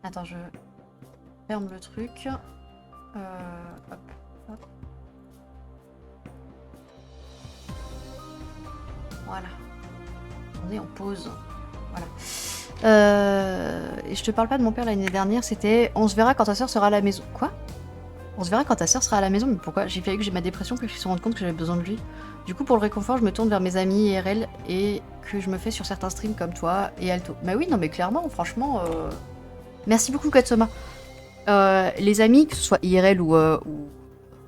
Attends, je ferme le truc. Hop, hop. Voilà. On est en pause. Voilà. Et je te parle pas de mon père l'année dernière, c'était on se verra quand ta soeur sera à la maison. Quoi? On se verra quand ta soeur sera à la maison, mais pourquoi? J'ai fallu que j'ai ma dépression que je me rende compte que j'avais besoin de lui. Du coup, pour le réconfort, je me tourne vers mes amis IRL et que je me fais sur certains streams comme toi et Alto. Bah oui, non mais clairement, franchement... Merci beaucoup Katsuma. Les amis, que ce soit IRL ou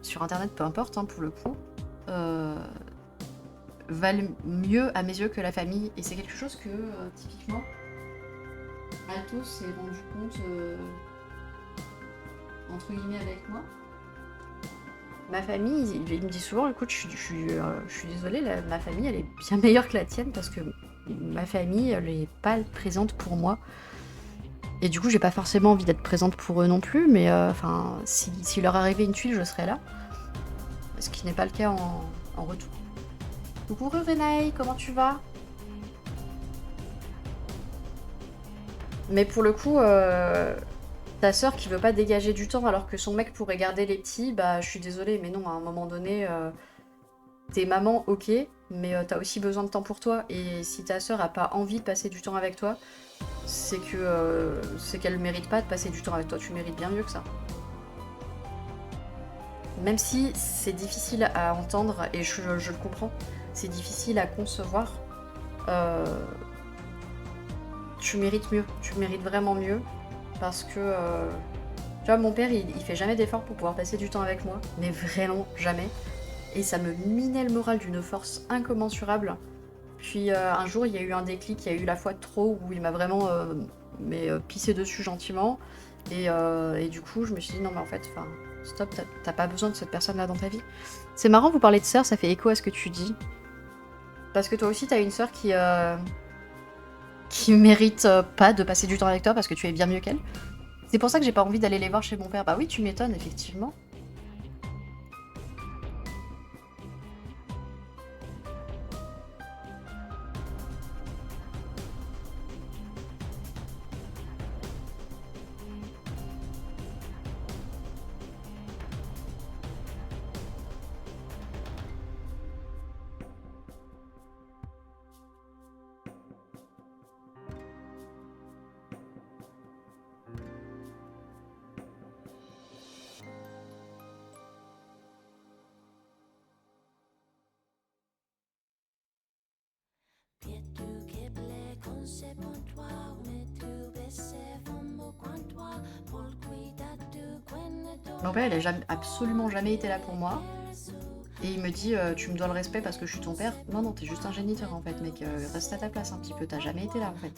sur internet, peu importe, hein, pour le coup, valent mieux à mes yeux que la famille. Et c'est quelque chose que, typiquement, Alto s'est rendu compte, entre guillemets, avec moi. Ma famille, il me dit souvent, écoute, je suis désolée, ma famille, elle est bien meilleure que la tienne parce que ma famille, elle est pas présente pour moi. Et du coup, j'ai pas forcément envie d'être présente pour eux non plus, mais enfin, si leur arrivait une tuile, je serais là. Ce qui n'est pas le cas en retour. Coucou Renaï, comment tu vas? Mais pour le coup, ta sœur qui veut pas dégager du temps alors que son mec pourrait garder les petits, bah je suis désolée, mais non, à un moment donné, t'es maman, ok, mais t'as aussi besoin de temps pour toi. Et si ta sœur a pas envie de passer du temps avec toi, c'est qu'elle mérite pas de passer du temps avec toi. Tu mérites bien mieux que ça. Même si c'est difficile à entendre, et je le comprends, c'est difficile à concevoir, tu mérites mieux, tu mérites vraiment mieux, parce que, tu vois, mon père, il fait jamais d'effort pour pouvoir passer du temps avec moi, mais vraiment jamais, et ça me minait le moral d'une force incommensurable. Puis un jour, il y a eu un déclic, il y a eu la fois de trop, où il m'a vraiment pissé dessus gentiment, et du coup, je me suis dit, non mais en fait, enfin... Stop, t'as pas besoin de cette personne-là dans ta vie. C'est marrant, vous parlez de sœur, ça fait écho à ce que tu dis. Parce que toi aussi, t'as une sœur qui mérite pas de passer du temps avec toi parce que tu es bien mieux qu'elle. C'est pour ça que j'ai pas envie d'aller les voir chez mon père. Bah oui, tu m'étonnes, effectivement. Mon père, il a absolument jamais été là pour moi. Et il me dit, tu me dois le respect parce que je suis ton père. Non, non, t'es juste un géniteur en fait, mec. Reste à ta place un petit peu, t'as jamais été là en fait.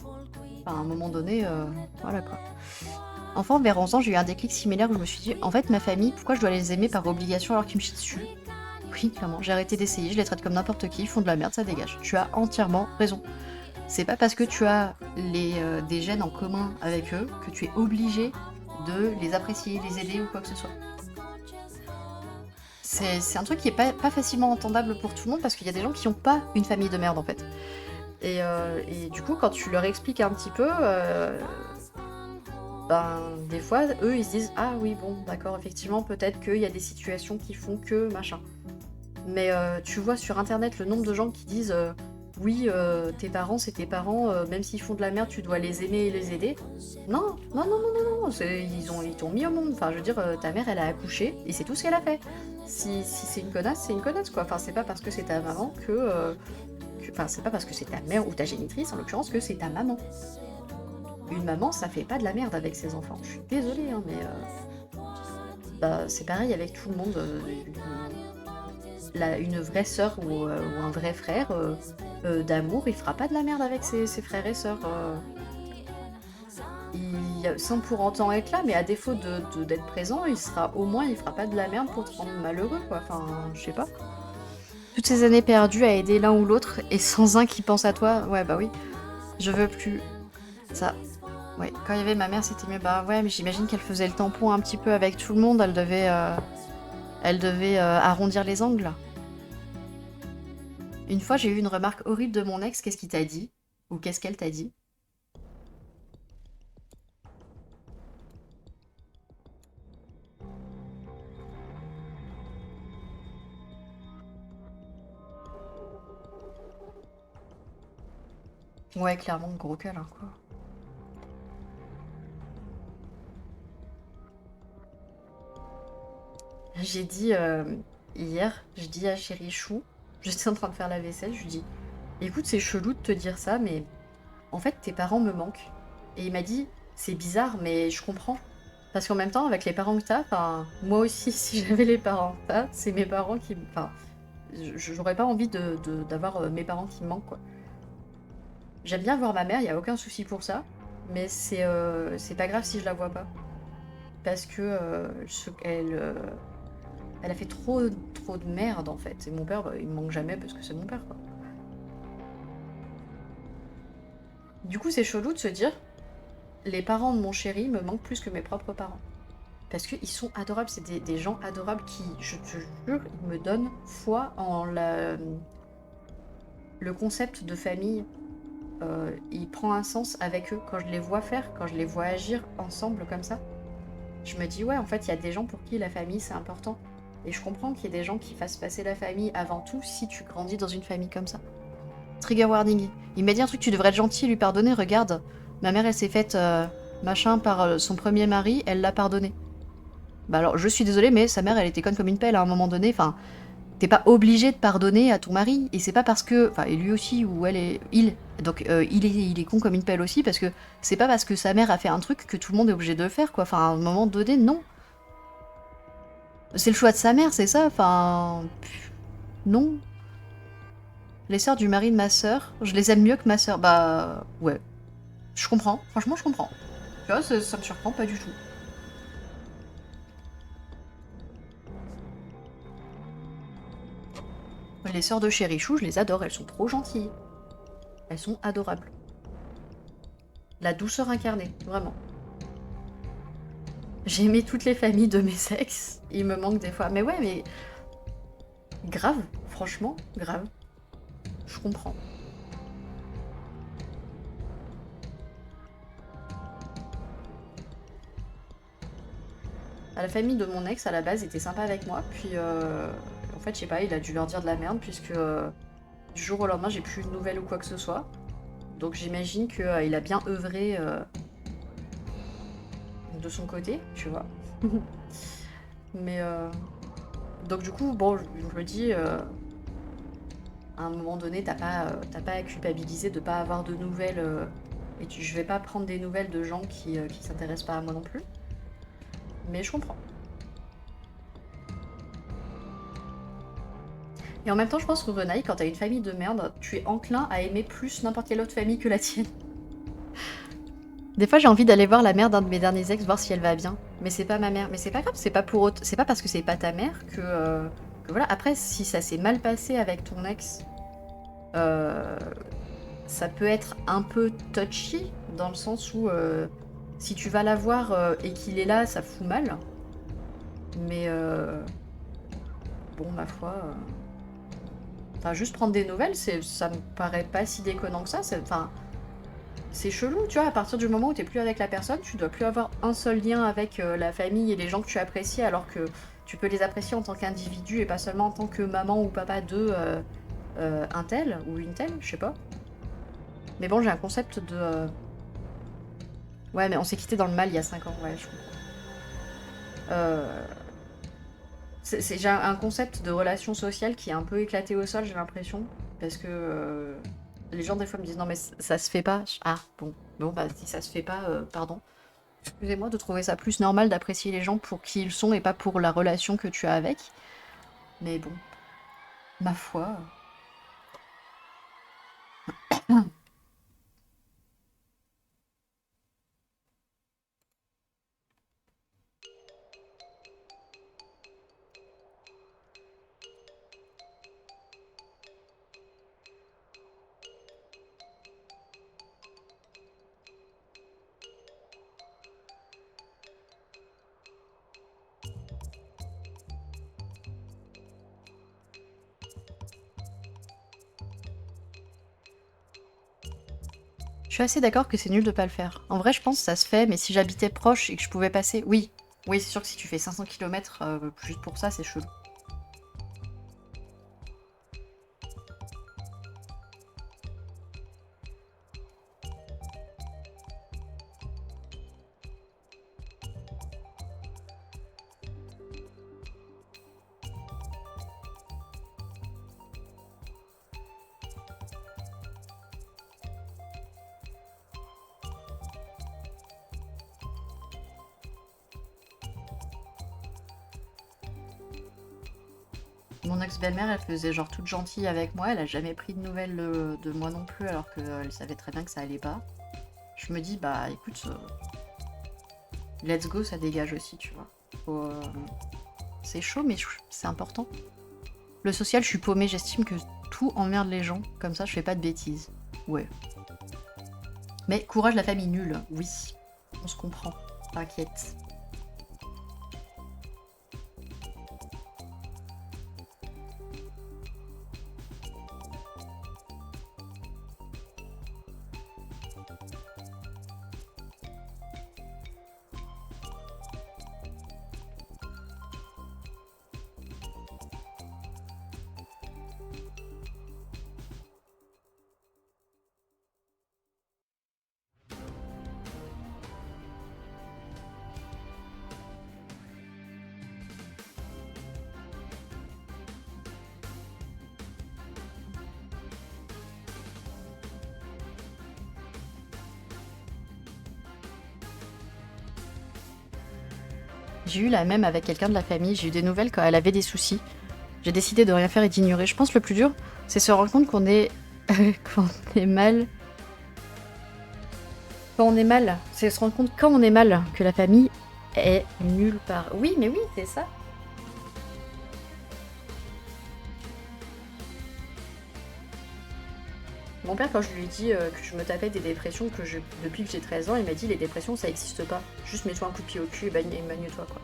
Enfin, à un moment donné, voilà quoi. Enfin, vers 11 ans, j'ai eu un déclic similaire où je me suis dit, en fait, ma famille, pourquoi je dois les aimer par obligation alors qu'ils me chient dessus? Oui, clairement, j'ai arrêté d'essayer, je les traite comme n'importe qui, ils font de la merde, ça dégage. Tu as entièrement raison. C'est pas parce que tu as des gènes en commun avec eux que tu es obligé de les apprécier, les aider ou quoi que ce soit. C'est un truc qui est pas facilement entendable pour tout le monde parce qu'il y a des gens qui n'ont pas une famille de merde en fait. Et du coup, quand tu leur expliques un petit peu, ben, des fois, eux, ils se disent « Ah oui, bon, d'accord, effectivement, peut-être qu'il y a des situations qui font que machin. » Mais tu vois sur internet le nombre de gens qui disent oui, tes parents, c'est tes parents, même s'ils font de la merde, tu dois les aimer et les aider. Non, non, non, non, non, non, ils t'ont mis au monde. Enfin, je veux dire, ta mère, elle a accouché, et c'est tout ce qu'elle a fait. Si c'est une connasse, c'est une connasse, quoi. Enfin, c'est pas parce que c'est ta maman Enfin, c'est pas parce que c'est ta mère ou ta génitrice, en l'occurrence, que c'est ta maman. Une maman, ça fait pas de la merde avec ses enfants. Je suis désolée, hein, mais... bah, c'est pareil avec tout le monde. Une vraie sœur ou un vrai frère d'amour, il fera pas de la merde avec ses frères et sœurs. Sans pour autant être là, mais à défaut d'être présent, il fera pas de la merde pour te rendre malheureux, quoi. Enfin, je sais pas. Toutes ces années perdues à aider l'un ou l'autre et sans un qui pense à toi, ouais, bah oui. Je veux plus. Ça. Ouais, quand il y avait ma mère, c'était mieux. Bah ouais, mais j'imagine qu'elle faisait le tampon un petit peu avec tout le monde. Elle devait arrondir les angles. Une fois, j'ai eu une remarque horrible de mon ex. Qu'est-ce qu'il t'a dit? Ou qu'est-ce qu'elle t'a dit? Ouais, clairement, gros câlin, quoi. J'ai dit hier, je dis à Chéri Chou, j'étais en train de faire la vaisselle, je lui dis, écoute, c'est chelou de te dire ça, mais en fait, tes parents me manquent. Et il m'a dit, c'est bizarre, mais je comprends. Parce qu'en même temps, avec les parents que t'as, enfin, moi aussi, si j'avais les parents que t'as, c'est mes parents qui... Enfin, j'aurais pas envie d'avoir mes parents qui me manquent, quoi. J'aime bien voir ma mère, il y a aucun souci pour ça, mais c'est pas grave si je la vois pas. Parce que elle a fait trop de merde, en fait. Et mon père, bah, il me manque jamais parce que c'est mon père, quoi. Du coup, c'est chelou de se dire, les parents de mon chéri me manquent plus que mes propres parents. Parce qu'ils sont adorables, c'est des gens adorables qui, je te jure, ils me donnent foi en le concept de famille. Il prend un sens avec eux. Quand je les vois faire, quand je les vois agir ensemble comme ça, je me dis ouais, en fait, il y a des gens pour qui la famille, c'est important. Et je comprends qu'il y ait des gens qui fassent passer la famille avant tout si tu grandis dans une famille comme ça. Trigger warning. Il m'a dit un truc, tu devrais être gentil et lui pardonner. Regarde, ma mère, elle s'est faite machin par son premier mari, elle l'a pardonné. Bah alors, je suis désolée, mais sa mère, elle était conne comme une pelle à un moment donné. Enfin, t'es pas obligé de pardonner à ton mari. Et c'est pas parce que... Enfin, et lui aussi, ou elle est... Il. Donc, il est con comme une pelle aussi, parce que c'est pas parce que sa mère a fait un truc que tout le monde est obligé de le faire, quoi. Enfin, à un moment donné, non. C'est le choix de sa mère, c'est ça. Enfin... Non. Les sœurs du mari de ma sœur, je les aime mieux que ma sœur. Bah, ouais. Je comprends. Franchement, je comprends. Tu vois, ça me surprend pas du tout. Les sœurs de Chérichou, je les adore. Elles sont trop gentilles. Elles sont adorables. La douceur incarnée, vraiment. J'ai aimé toutes les familles de mes ex. Il me manque des fois. Mais ouais, mais... Grave. Franchement, grave. Je comprends. La famille de mon ex, à la base, était sympa avec moi. Puis, en fait, je sais pas, il a dû leur dire de la merde, puisque du jour au lendemain, j'ai plus de nouvelles ou quoi que ce soit. Donc j'imagine qu'il a bien œuvré de son côté, tu vois. Mais donc du coup, bon, je me dis, à un moment donné, t'as pas à culpabiliser de pas avoir de nouvelles. Je vais pas prendre des nouvelles de gens qui s'intéressent pas à moi non plus. Mais je comprends. Et en même temps, je pense que Renaï, quand t'as une famille de merde, tu es enclin à aimer plus n'importe quelle autre famille que la tienne. Des fois, j'ai envie d'aller voir la mère d'un de mes derniers ex, voir si elle va bien. Mais c'est pas ma mère. Mais c'est pas grave, c'est pas pour autre... C'est pas parce que c'est pas ta mère que voilà. Après, si ça s'est mal passé avec ton ex, euh, ça peut être un peu touchy, dans le sens où si tu vas la voir et qu'il est là, ça fout mal. Mais bon, ma foi... Enfin, juste prendre des nouvelles, ça me paraît pas si déconnant que ça. Enfin, c'est chelou, tu vois, à partir du moment où t'es plus avec la personne, tu dois plus avoir un seul lien avec la famille et les gens que tu apprécies, alors que tu peux les apprécier en tant qu'individu et pas seulement en tant que maman ou papa de un tel ou une telle, je sais pas. Mais bon, j'ai un concept de... Ouais, mais on s'est quitté dans le mal il y a 5 ans, ouais, je comprends. Euh, j'ai un concept de relation sociale qui est un peu éclaté au sol, j'ai l'impression. Parce que les gens, des fois, me disent non, mais ça se fait pas. Ah, bon. Bon, bah, si ça se fait pas, pardon. Excusez-moi de trouver ça plus normal d'apprécier les gens pour qui ils sont et pas pour la relation que tu as avec. Mais bon, ma foi. Je suis assez d'accord que c'est nul de pas le faire. En vrai, je pense que ça se fait, mais si j'habitais proche et que je pouvais passer... Oui, oui, c'est sûr que si tu fais 500 km juste pour ça, c'est chelou. Mon ex-belle-mère, elle faisait genre toute gentille avec moi, elle a jamais pris de nouvelles de moi non plus, alors qu'elle savait très bien que ça allait pas. Je me dis, bah écoute, let's go, ça dégage aussi, tu vois. C'est chaud, mais c'est important. Le social, je suis paumée, j'estime que tout emmerde les gens, comme ça je fais pas de bêtises. Ouais. Mais courage la famille nulle, oui. On se comprend, t'inquiète. J'ai eu la même avec quelqu'un de la famille, j'ai eu des nouvelles quand elle avait des soucis. J'ai décidé de rien faire et d'ignorer. Je pense que le plus dur, c'est se rendre compte qu'on est... qu'on est mal. Quand on est mal, c'est se rendre compte quand on est mal que la famille est nulle part. Oui, mais oui, c'est ça. Mon père, quand je lui ai dit que je me tapais des dépressions depuis que j'ai 13 ans, il m'a dit les dépressions ça existe pas. Juste mets-toi un coup de pied au cul et bagne-toi quoi.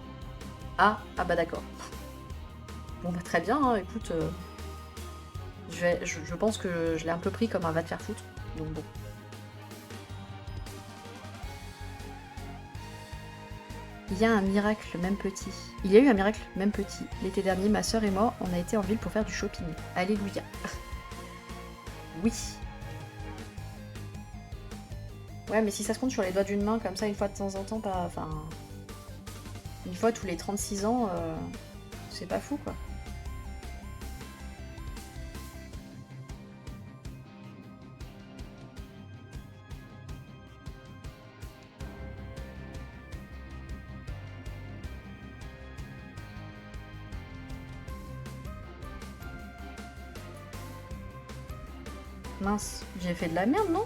Ah bah d'accord. Bon bah très bien, hein, écoute, je pense que je l'ai un peu pris comme un va te faire foutre, donc bon. Il y a un miracle, même petit. Il y a eu un miracle, même petit. L'été dernier, ma sœur et moi, on a été en ville pour faire du shopping. Alléluia. Oui. Ouais, mais si ça se compte sur les doigts d'une main, comme ça, une fois de temps en temps, pas... Enfin... Une fois tous les 36 ans, c'est pas fou, quoi. Mince, j'ai fait de la merde, non?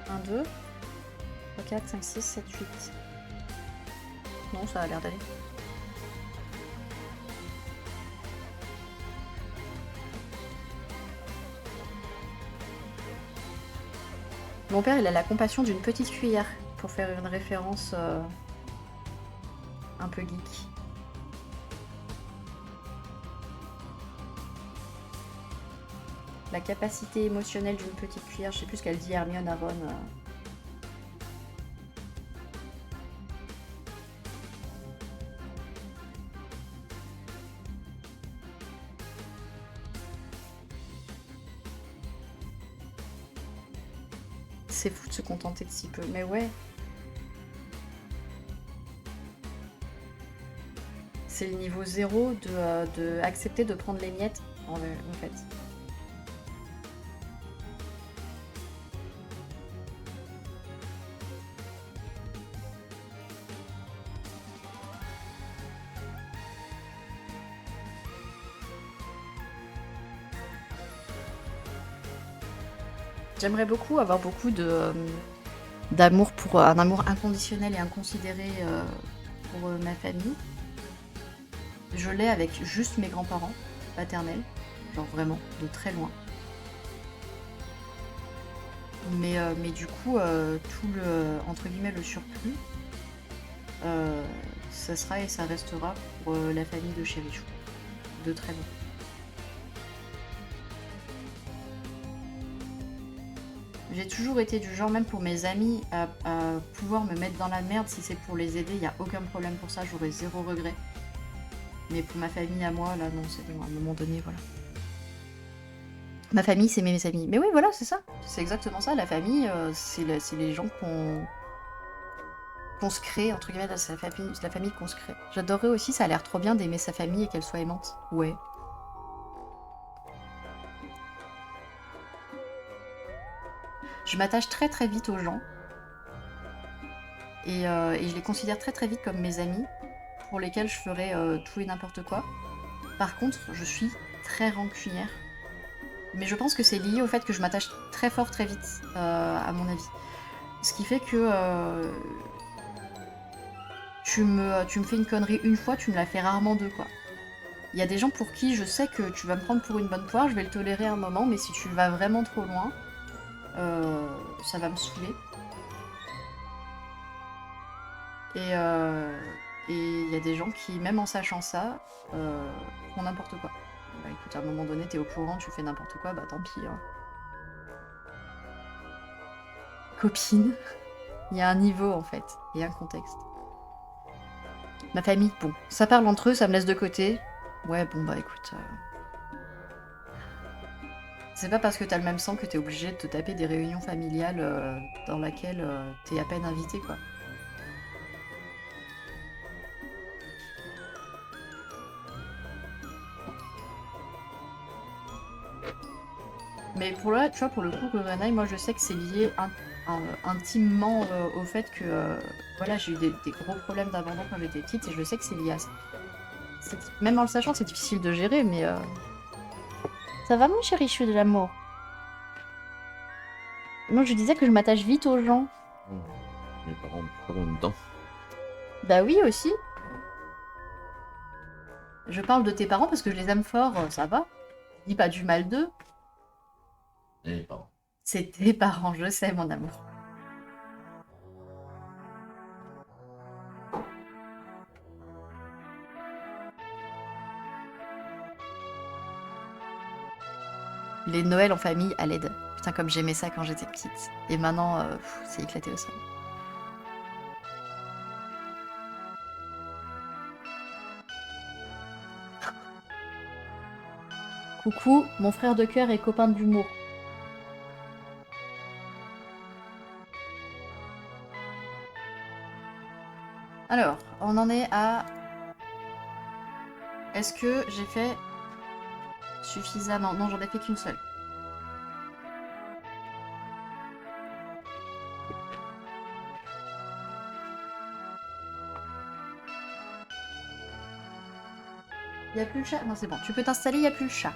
1, 2, 3, 4, 5, 6, 7, 8. Non, ça a l'air d'aller. Mon père, il a la compassion d'une petite cuillère, pour faire une référence un peu geek. La capacité émotionnelle d'une petite cuillère, je sais plus ce qu'elle dit, Hermione à Ron. C'est fou de se contenter de si peu, mais ouais. C'est le niveau 0 de accepter de prendre les miettes, en fait. J'aimerais beaucoup avoir beaucoup d'amour pour un amour inconditionnel et inconsidéré pour ma famille. Je l'ai avec juste mes grands-parents paternels, genre vraiment de très loin. Mais du coup, tout le entre guillemets le surplus, ça sera et ça restera pour la famille de Chérichou, de très loin. J'ai toujours été du genre, même pour mes amis, à pouvoir me mettre dans la merde si c'est pour les aider, il n'y a aucun problème pour ça, j'aurais zéro regret. Mais pour ma famille à moi, là non, c'est bon, à un moment donné, voilà. Ma famille, c'est mes amis. Mais oui, voilà, c'est ça. C'est exactement ça, la famille, c'est les gens qu'on se crée, entre guillemets, c'est la famille qu'on se crée. J'adorerais aussi, ça a l'air trop bien d'aimer sa famille et qu'elle soit aimante. Ouais. Je m'attache très très vite aux gens. Et je les considère très très vite comme mes amis, pour lesquels je ferais tout et n'importe quoi. Par contre, je suis très rancunière. Mais je pense que c'est lié au fait que je m'attache très fort, très vite, à mon avis. Ce qui fait que tu me fais une connerie une fois, tu me la fais rarement deux, quoi. Il y a des gens pour qui je sais que tu vas me prendre pour une bonne poire, je vais le tolérer un moment, mais si tu vas vraiment trop loin, ça va me saouler. Et il y a des gens qui, même en sachant ça, font n'importe quoi. Bah écoute, à un moment donné, t'es au courant, tu fais n'importe quoi, bah tant pis. Hein. Copine, il y a un niveau en fait, et un contexte. Ma famille, bon, ça parle entre eux, ça me laisse de côté. Ouais, bon bah écoute. C'est pas parce que t'as le même sang que t'es obligé de te taper des réunions familiales dans laquelle t'es à peine invité, quoi. Mais pour là, tu vois, pour le coup, Renai, moi je sais que c'est lié intimement au fait que voilà, j'ai eu des gros problèmes d'abandon quand j'étais petite et je sais que c'est lié à ça. Même en le sachant, c'est difficile de gérer, mais. Ça va, mon chéri, je suis de l'amour. Moi, je disais que je m'attache vite aux gens. Mes parents ont pas en même temps. Bah oui, aussi. Je parle de tes parents parce que je les aime fort, ça va. Je dis pas du mal d'eux. Et mes parents. C'est tes parents, je sais, mon amour. Les Noëls en famille à l'aide. Putain, comme j'aimais ça quand j'étais petite. Et maintenant, c'est éclaté au sol. Coucou, mon frère de cœur et copain d'humour. Alors, on en est à... Est-ce que j'ai fait suffisamment? Non, j'en ai fait qu'une seule. Y a plus le chat? Non, c'est bon. Tu peux t'installer, y a plus le chat.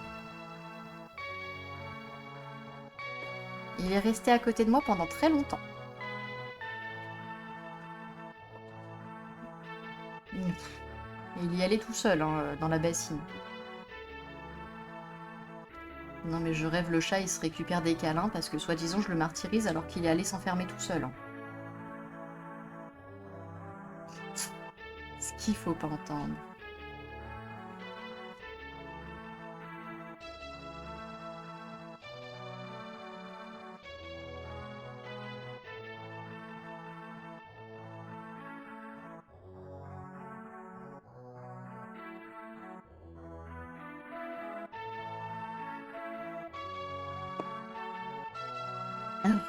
Il est resté à côté de moi pendant très longtemps. Et il y allait tout seul, hein, dans la bassine. Non mais je rêve le chat, il se récupère des câlins parce que soi-disant je le martyrise alors qu'il est allé s'enfermer tout seul. Hein. Ce qu'il faut pas entendre.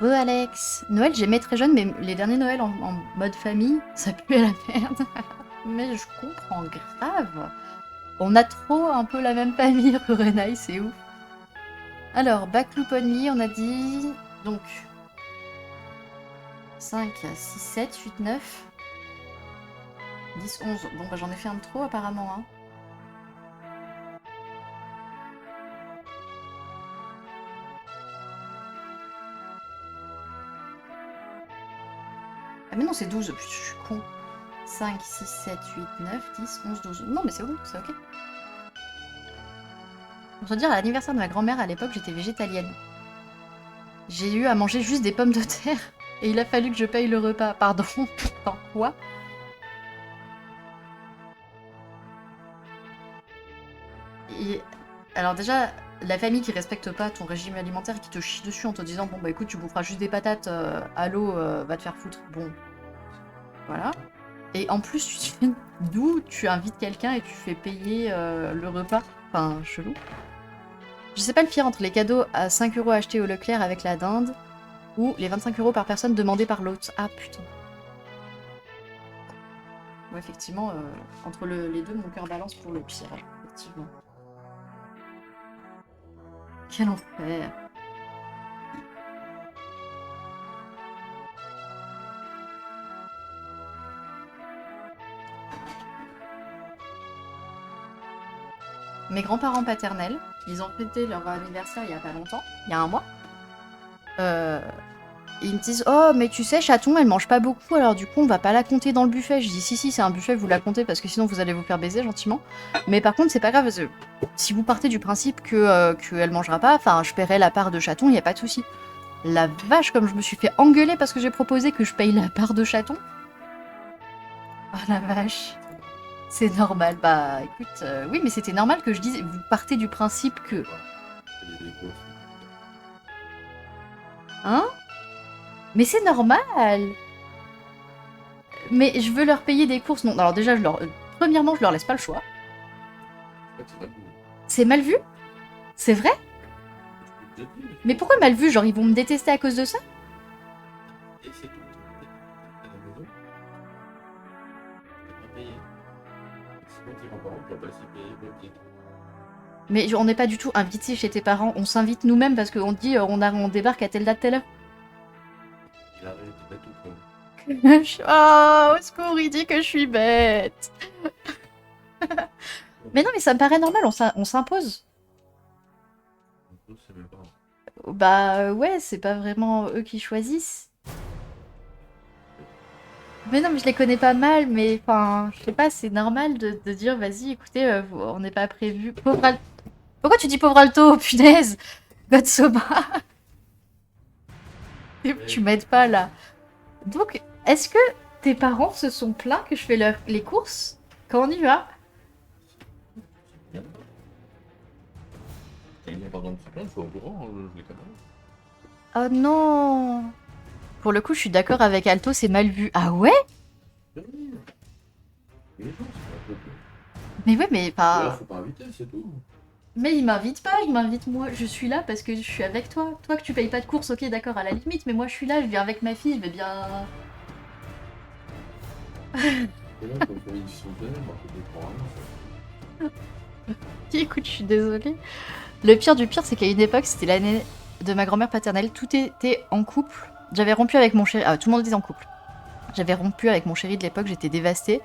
Alex. Noël, j'aimais très jeune, mais les derniers Noëls en mode famille, ça pue la merde. Mais je comprends grave. On a trop un peu la même famille, Renai, c'est ouf. Alors, Backloop Only, on a dit... Donc... 5, 6, 7, 8, 9... 10, 11. Bon, bah j'en ai fait un de trop apparemment. Hein. Ah mais non, c'est 12. Je suis con. 5, 6, 7, 8, 9, 10, 11, 12. Non, mais c'est bon, c'est ok. Pour te dire, à l'anniversaire de ma grand-mère, à l'époque, j'étais végétalienne. J'ai eu à manger juste des pommes de terre. Et il a fallu que je paye le repas. Pardon. Attends, quoi? Et... Alors déjà, la famille qui respecte pas ton régime alimentaire, qui te chie dessus en te disant bon bah écoute, tu boufferas juste des patates à l'eau, va te faire foutre. Bon, voilà. Et en plus, d'où tu invites quelqu'un et tu fais payer le repas. Enfin, chelou. Je sais pas le pire entre les cadeaux à 5 € achetés au Leclerc avec la dinde ou les 25 € par personne demandés par l'autre. Ah putain. Ouais, effectivement, entre les deux, mon cœur balance pour le pire, effectivement. Quel enfer. mes grands-parents paternels, ils ont fêté leur anniversaire il y a pas longtemps, il y a un mois. Ils me disent oh mais tu sais chaton elle mange pas beaucoup alors du coup on va pas la compter dans le buffet. Je dis si c'est un buffet vous la comptez parce que sinon vous allez vous faire baiser gentiment. Mais par contre c'est pas grave parce que si vous partez du principe que elle mangera pas, enfin je paierai la part de chaton, y a pas de souci. La vache comme je me suis fait engueuler parce que j'ai proposé que je paye la part de chaton. Oh la vache. C'est normal. Bah écoute, oui mais c'était normal que je dise vous partez du principe que... Hein? Mais c'est normal. Mais je veux leur payer des courses. Non, alors déjà, premièrement, je leur laisse pas le choix. C'est mal vu? C'est vrai? Mais pourquoi mal vu? Genre, ils vont me détester à cause de ça? Mais on n'est pas du tout invités chez tes parents. On s'invite nous-mêmes parce qu'on dit on débarque à telle date, telle heure. Oh, au secours, il dit que je suis bête. Mais non, mais ça me paraît normal, on s'impose. Bah ouais, c'est pas vraiment eux qui choisissent. Mais non, mais je les connais pas mal, mais enfin, je sais pas, c'est normal de dire vas-y, écoutez, on n'est pas prévu. Pauvre Alto. Pourquoi tu dis pauvre Alto, punaise? Godsoma. Tu m'aides pas là. Donc, est-ce que tes parents se sont plaints que je fais les courses quand on y va? Oh non. Pour le coup, je suis d'accord avec Alto, c'est mal vu. Ah ouais? Mais ouais, mais pas... Faut pas inviter, c'est tout. Mais il m'invite pas, il m'invite moi. Je suis là parce que je suis avec toi. Toi que tu payes pas de courses, ok d'accord, à la limite, mais moi je suis là, je viens avec ma fille, je vais bien... Écoute, je suis désolée. Le pire du pire, c'est qu'à une époque, c'était l'année de ma grand-mère paternelle, tout était en couple. J'avais rompu avec mon chéri... Ah, tout le monde était en couple. J'avais rompu avec mon chéri de l'époque, j'étais dévastée.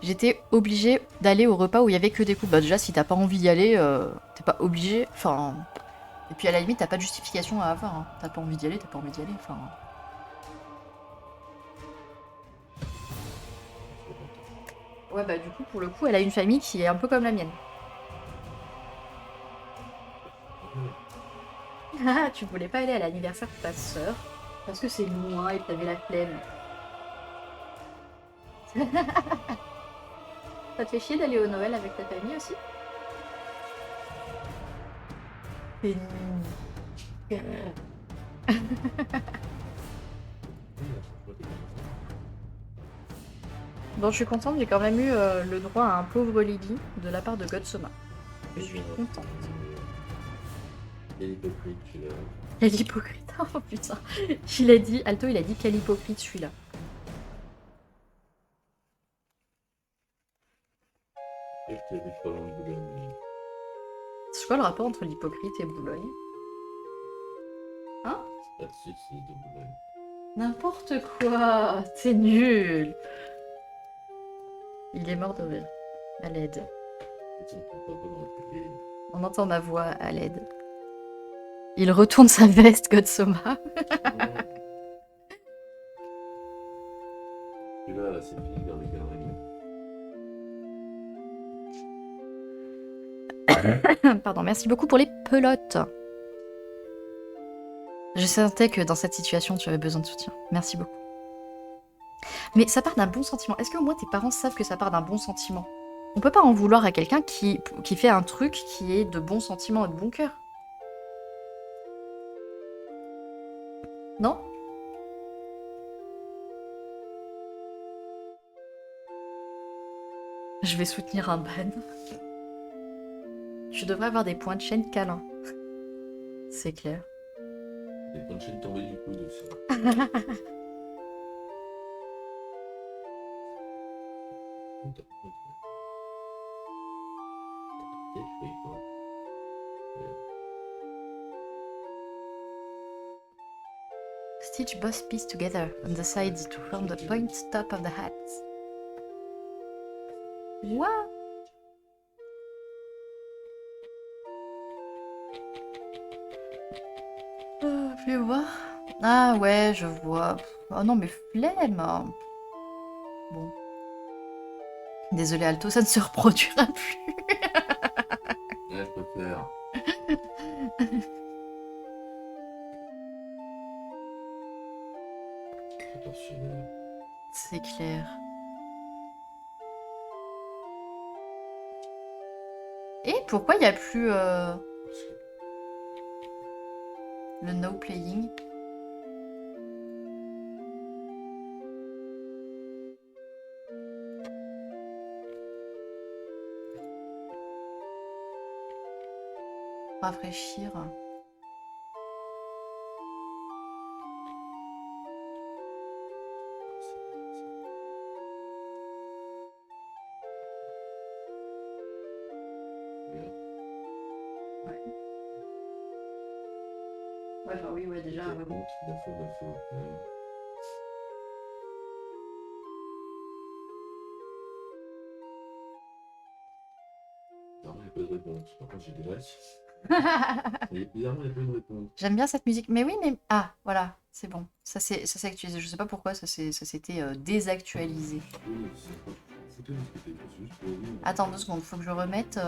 J'étais obligée d'aller au repas où il y avait que des couples. Bah déjà, si t'as pas envie d'y aller, t'es pas obligé. Enfin... Et puis à la limite, t'as pas de justification à avoir. Hein. T'as pas envie d'y aller, t'as pas envie d'y aller. Enfin... Ouais, bah du coup, pour le coup, elle a une famille qui est un peu comme la mienne. Ah, tu voulais pas aller à l'anniversaire de ta sœur parce que c'est loin et que t'avais la flemme. Ça te fait chier d'aller au Noël avec ta famille aussi? C'est nul. Bon, je suis contente, j'ai quand même eu le droit à un pauvre Lily de la part de Godsoma. Je suis contente. Quel hypocrite, celui-là. Quel hypocrite, oh putain. Il a dit, Alto, il a dit quel hypocrite celui-là. C'est quoi le rapport entre l'hypocrite et Boulogne? Hein? Pas de soucis de Boulogne. N'importe quoi, t'es nul. Il est mort de rire. À l'aide. On entend ma voix à l'aide. Il retourne sa veste, Godsoma. Et là, c'est fini dans les galeries. Pardon, merci beaucoup pour les pelotes. Je sentais que dans cette situation, tu avais besoin de soutien. Merci beaucoup. Mais ça part d'un bon sentiment. Est-ce que au moins tes parents savent que ça part d'un bon sentiment? On peut pas en vouloir à quelqu'un qui fait un truc qui est de bon sentiment et de bon cœur. Non? Je vais soutenir un ban. Je devrais avoir des points de chaîne câlin. C'est clair. Des points de chaîne tombés du coude aussi. Stitch both pieces together on the sides to form the point top of the hat. What? Je vais voir. Ah ouais, je vois. Oh non, mais flemme. Bon. Désolé Alto, ça ne se reproduira plus. Ouais, je préfère. Proportionnel. C'est clair. Et pourquoi il n'y a plus le no playing? Rafraîchir. Ouais. Ouais, bah oui, ouais, déjà. Il a Ouais, bon. fait, ouais. Bizarrement, il n'y a pas de réponse. Par contre, j'ai des likes. Mais bizarrement, il n'y a pas de réponse. J'aime bien cette musique. Mais oui, mais... Ah, voilà, c'est bon. Ça s'est actualisé. Je sais pas pourquoi ça s'était désactualisé. Oui, c'est pas foutu de ce que t'es juste pour vous. Attends 2 secondes, faut que je remette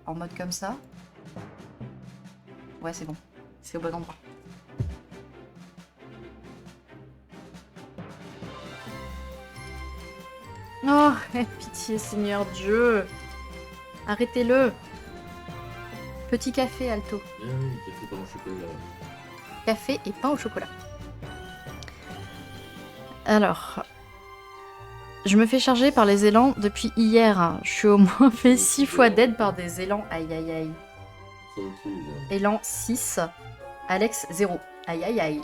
en mode comme ça. Ouais, c'est bon. C'est au bon endroit. Oh, pitié, Seigneur Dieu. Arrêtez-le. Petit café, Alto. Ah oui, café par le chocolat. Café et pain au chocolat. Alors, je me fais charger par les élans depuis hier. Je suis au moins fait 6 fois dead par des élans. Aïe aïe aïe. Ça aussi, là. Élan 6. Alex 0. Aïe aïe aïe.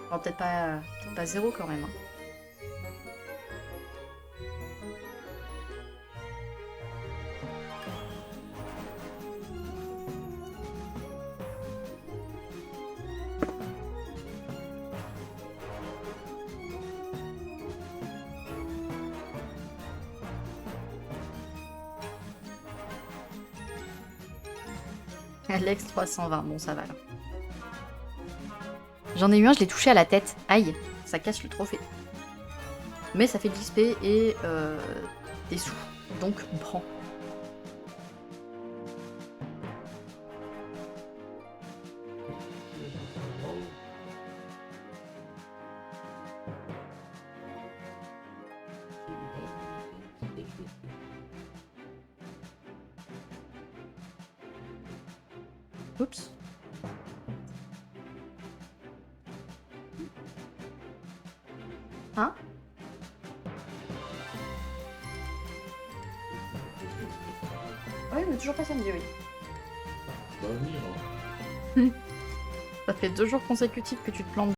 Bon, peut-être pas 0 quand même. Hein. Alex 320, bon ça va là. J'en ai eu un, je l'ai touché à la tête. Aïe, ça casse le trophée. Mais ça fait de l'XP et des sous. Donc on prend. Oups. Hein? Oui, mais toujours pas samedi, oui. Ça va venir, hein. Ça fait 2 jours consécutifs que tu te plantes.